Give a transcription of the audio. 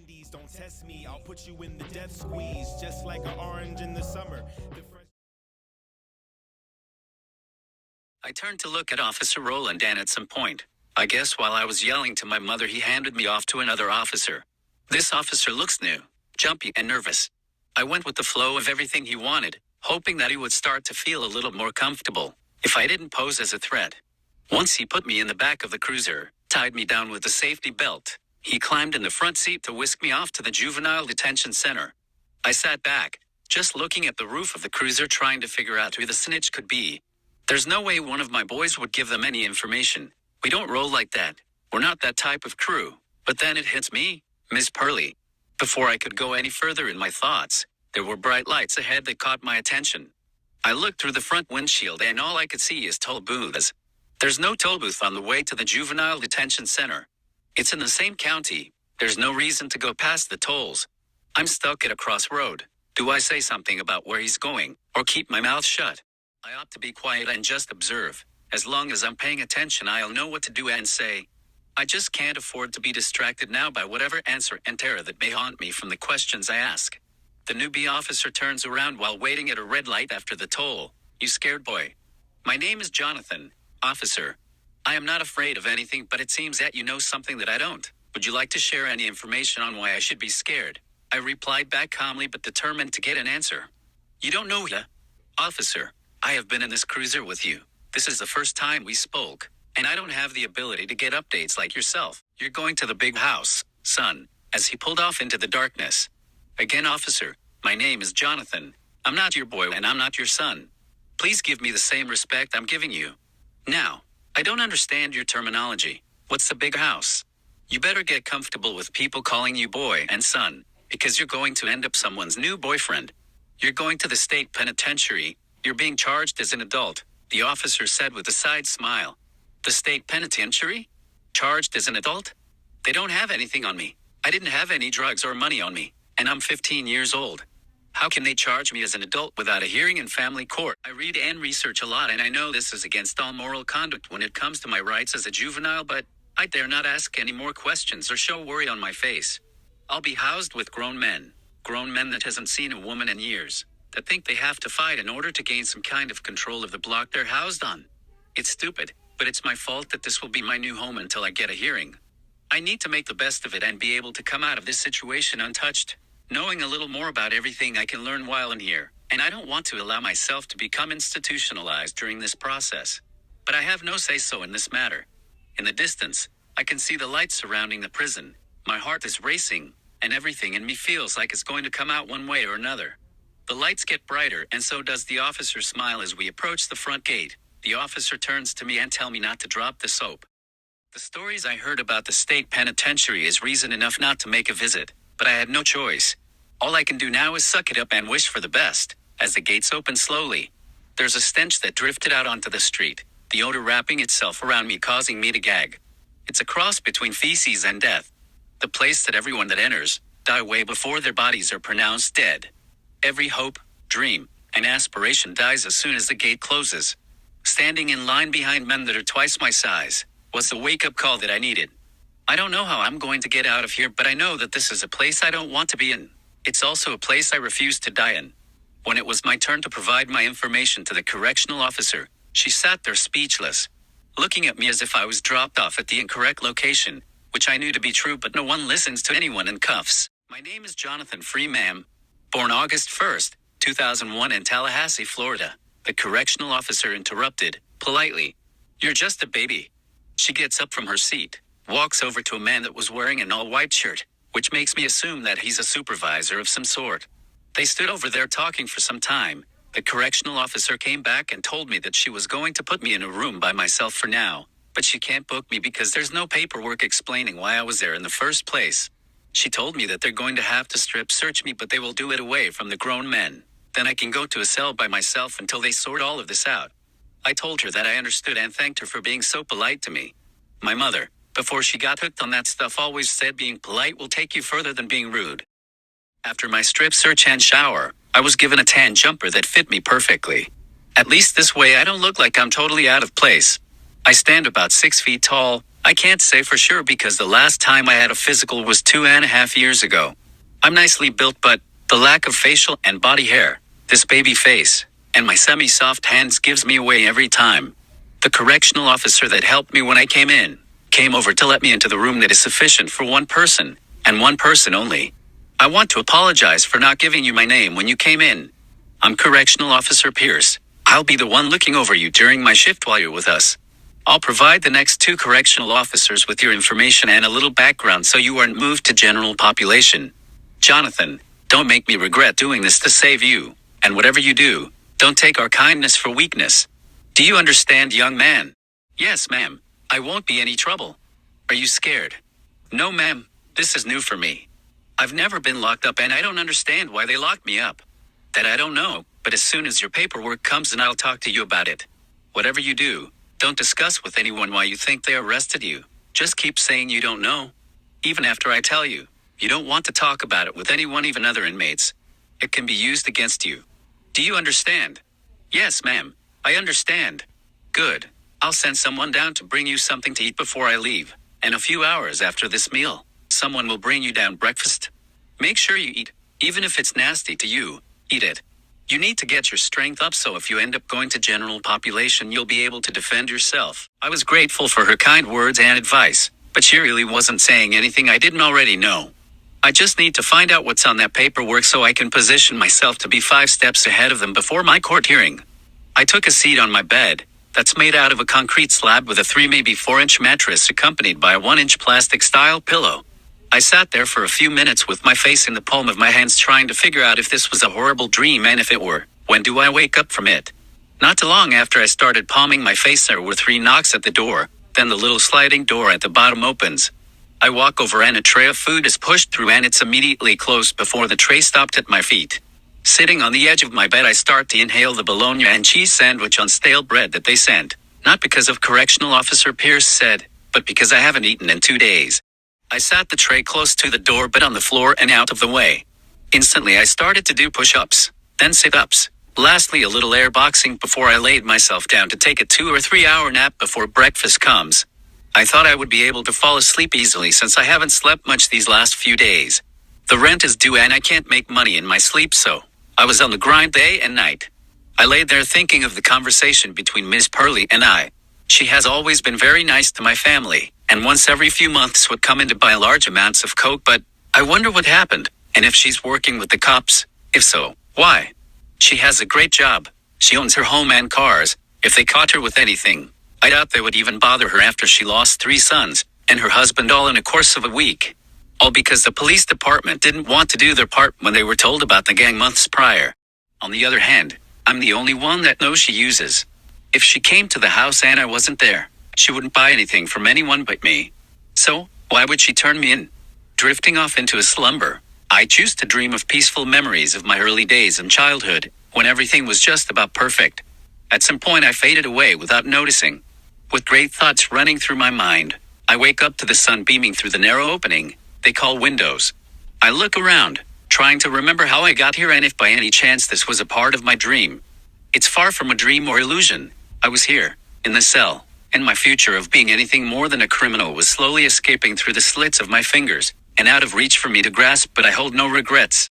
candies, don't test me. I'll put you in the death squeeze, just like an orange in the summer. I turned to look at Officer Roland, and at some point, I guess while I was yelling to my mother, he handed me off to another officer. This officer looks new, jumpy, and nervous. I went with the flow of everything he wanted, hoping that he would start to feel a little more comfortable if I didn't pose as a threat. Once he put me in the back of the cruiser, tied me down with a safety belt. He climbed in the front seat to whisk me off to the juvenile detention center. I sat back, just looking at the roof of the cruiser, trying to figure out who the snitch could be. There's no way one of my boys would give them any information. We don't roll like that. We're not that type of crew. But then it hits me, Miss Purley. Before I could go any further in my thoughts, there were bright lights ahead that caught my attention. I looked through the front windshield, and all I could see is toll booths. There's no toll booth on the way to the juvenile detention center. It's in the same county. There's no reason to go past the tolls. I'm stuck at a crossroad. Do I say something about where he's going, or keep my mouth shut? I ought to be quiet and just observe. As long as I'm paying attention, I'll know what to do and say. I just can't afford to be distracted now by whatever answer and terror that may haunt me from the questions I ask. The newbie officer turns around while waiting at a red light after the toll. You scared boy? My name is Jonathan, officer. I am not afraid of anything, but it seems that you know something that I don't. Would you like to share any information on why I should be scared? I replied back calmly but determined to get an answer. You don't know, officer. I have been in this cruiser with you. This is the first time we spoke, and I don't have the ability to get updates like yourself. You're going to the big house, son, as he pulled off into the darkness. Again, officer, my name is Jonathan. I'm not your boy and I'm not your son. Please give me the same respect I'm giving you. Now, I don't understand your terminology. What's the big house? You better get comfortable with people calling you boy and son, because you're going to end up someone's new boyfriend. You're going to the state penitentiary. You're being charged as an adult, the officer said with a side smile. The state penitentiary? Charged as an adult? They don't have anything on me. I didn't have any drugs or money on me, and I'm 15 years old. How can they charge me as an adult without a hearing in family court? I read and research a lot, and I know this is against all moral conduct when it comes to my rights as a juvenile, but I dare not ask any more questions or show worry on my face. I'll be housed with grown men that hasn't seen a woman in years, that think they have to fight in order to gain some kind of control of the block they're housed on. It's stupid, but it's my fault that this will be my new home until I get a hearing. I need to make the best of it and be able to come out of this situation untouched, knowing a little more about everything I can learn while in here, and I don't want to allow myself to become institutionalized during this process. But I have no say-so in this matter. In the distance, I can see the lights surrounding the prison. My heart is racing, and everything in me feels like it's going to come out one way or another. The lights get brighter, and so does the officer's smile as we approach the front gate. The officer turns to me and tells me not to drop the soap. The stories I heard about the state penitentiary is reason enough not to make a visit, but I had no choice. All I can do now is suck it up and wish for the best. As the gates open slowly, there's a stench that drifted out onto the street, the odor wrapping itself around me, causing me to gag. It's a cross between feces and death. The place that everyone that enters die way before their bodies are pronounced dead. Every hope, dream, and aspiration dies as soon as the gate closes. Standing in line behind men that are twice my size was the wake-up call that I needed. I don't know how I'm going to get out of here, but I know that this is a place I don't want to be in. It's also a place I refuse to die in. When it was my turn to provide my information to the correctional officer, she sat there speechless, looking at me as if I was dropped off at the incorrect location, which I knew to be true, but no one listens to anyone in cuffs. My name is Jonathan Free, ma'am. Born August 1st, 2001 in Tallahassee, Florida. The correctional officer interrupted, politely. You're just a baby. She gets up from her seat, walks over to a man that was wearing an all-white shirt, which makes me assume that he's a supervisor of some sort. They stood over there talking for some time. The correctional officer came back and told me that she was going to put me in a room by myself for now, but she can't book me because there's no paperwork explaining why I was there in the first place. She told me that they're going to have to strip search me, but they will do it away from the grown men. Then I can go to a cell by myself until they sort all of this out. I told her that I understood and thanked her for being so polite to me. My mother, before she got hooked on that stuff, always said being polite will take you further than being rude. After my strip search and shower, I was given a tan jumper that fit me perfectly. At least this way I don't look like I'm totally out of place. I stand about 6 feet tall, I can't say for sure because the last time I had a physical was 2.5 years ago. I'm nicely built, but the lack of facial and body hair, this baby face, and my semi-soft hands gives me away every time. The correctional officer that helped me when I came over to let me into the room that is sufficient for one person, and one person only. I want to apologize for not giving you my name when you came in. I'm Correctional Officer Pierce. I'll be the one looking over you during my shift while you're with us. I'll provide the next 2 correctional officers with your information and a little background so you aren't moved to general population. Jonathan, don't make me regret doing this to save you, and whatever you do, don't take our kindness for weakness. Do you understand, young man? Yes, ma'am. I won't be any trouble. Are you scared? No, ma'am. This is new for me. I've never been locked up and I don't understand why they locked me up. That I don't know, but as soon as your paperwork comes then I'll talk to you about it. Whatever you do, don't discuss with anyone why you think they arrested you. Just keep saying you don't know. Even after I tell you, you don't want to talk about it with anyone, even other inmates. It can be used against you. Do you understand? Yes, ma'am. I understand. Good. I'll send someone down to bring you something to eat before I leave. And a few hours after this meal, someone will bring you down breakfast. Make sure you eat, even if it's nasty to you. Eat it. You need to get your strength up so if you end up going to general population you'll be able to defend yourself. I was grateful for her kind words and advice, but she really wasn't saying anything I didn't already know. I just need to find out what's on that paperwork so I can position myself to be 5 steps ahead of them before my court hearing. I took a seat on my bed, that's made out of a concrete slab with a 3 maybe 4-inch mattress accompanied by a 1-inch plastic style pillow. I sat there for a few minutes with my face in the palm of my hands trying to figure out if this was a horrible dream and if it were, when do I wake up from it? Not too long after I started palming my face there were 3 knocks at the door, then the little sliding door at the bottom opens. I walk over and a tray of food is pushed through and it's immediately closed before the tray stopped at my feet. Sitting on the edge of my bed I start to inhale the bologna and cheese sandwich on stale bread that they sent. Not because of Correctional Officer Pierce said, but because I haven't eaten in 2 days. I sat the tray close to the door but on the floor and out of the way. Instantly I started to do push-ups, then sit-ups, lastly a little air boxing before I laid myself down to take a 2 or 3 hour nap before breakfast comes. I thought I would be able to fall asleep easily since I haven't slept much these last few days. The rent is due and I can't make money in my sleep, so I was on the grind day and night. I laid there thinking of the conversation between Miss Purley and I. She has always been very nice to my family, and once every few months would come in to buy large amounts of coke, but I wonder what happened, and if she's working with the cops. If so, why? She has a great job. She owns her home and cars. If they caught her with anything, I doubt they would even bother her after she lost 3 sons, and her husband all in a course of a week. All because the police department didn't want to do their part when they were told about the gang months prior. On the other hand, I'm the only one that knows she uses. If she came to the house and I wasn't there, she wouldn't buy anything from anyone but me. So, why would she turn me in? Drifting off into a slumber, I choose to dream of peaceful memories of my early days in childhood, when everything was just about perfect. At some point I faded away without noticing. With great thoughts running through my mind, I wake up to the sun beaming through the narrow opening they call windows. I look around, trying to remember how I got here and if by any chance this was a part of my dream. It's far from a dream or illusion. I was here, in the cell, and my future of being anything more than a criminal was slowly escaping through the slits of my fingers, and out of reach for me to grasp, but I hold no regrets.